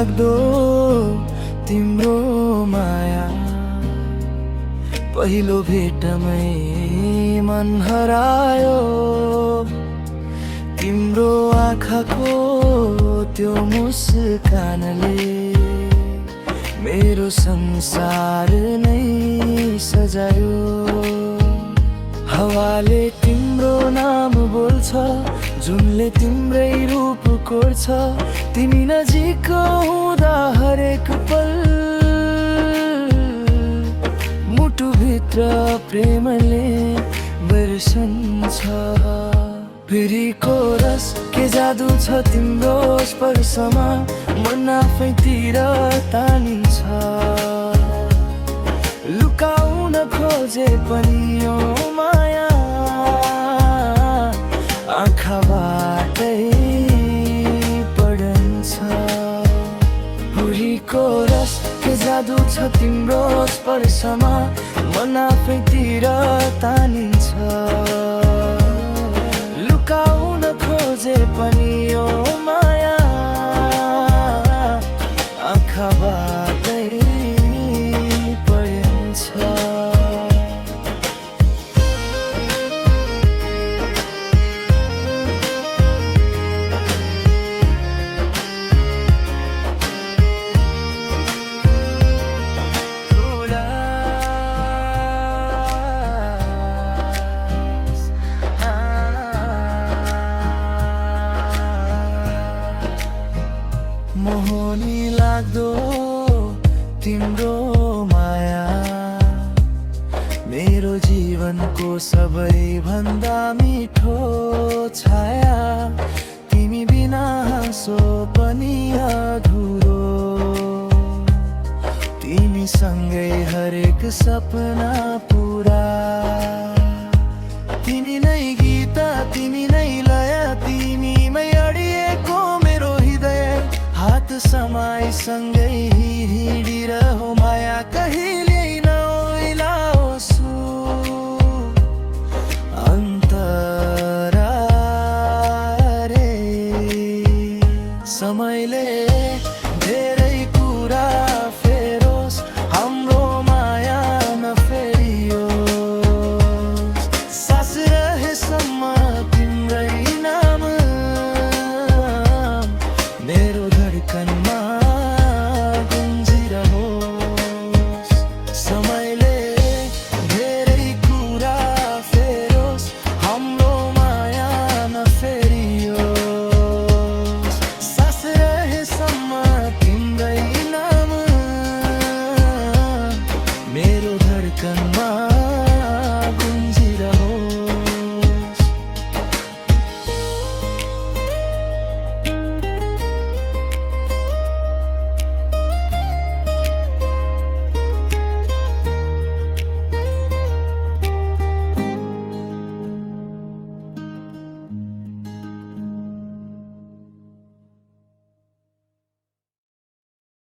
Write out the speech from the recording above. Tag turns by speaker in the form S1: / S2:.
S1: लाग्दो तिम्रो माया, पहिलो भेटमै मन हरायो। तिम्रो आँखाको त्यो मुस्कानले मेरो संसार नै सजायो। हावाले तिम्रो नाम बोल्छ, जुनले तिम्रै रूप कोर्छ। तिमी नजिक हुँदा हरेक पल मुटुभित्र प्रेमले बर्सन्छ। फेरिको रस के जादु छ तिम्रो स्पर्शमा, मन आफैतिर तानिन्छ। लुकाउन खोजे पनि यो माया आँखाबाटै पढन्छ। हुरीको रस के जादु छ तिम्रो स्पर्शमा, मन आफैतिर तानिन्छ। लुकाउन खोजे पनि यो माया आँखाबाटै पढन्छ। मोहनी लाग्दो तिम्रो माया, मेरो जीवनको सबैभन्दा मिठो छाया। तिमी बिना हाँसो पनि अधुरो, तिमी सँगै हरेक सपना पुरा। तिमी नै गीत, तिमी नै लय, तिमीमै अडिएको मेरो हृदय। हात समाई सँगै हिँडिरहँ माया कही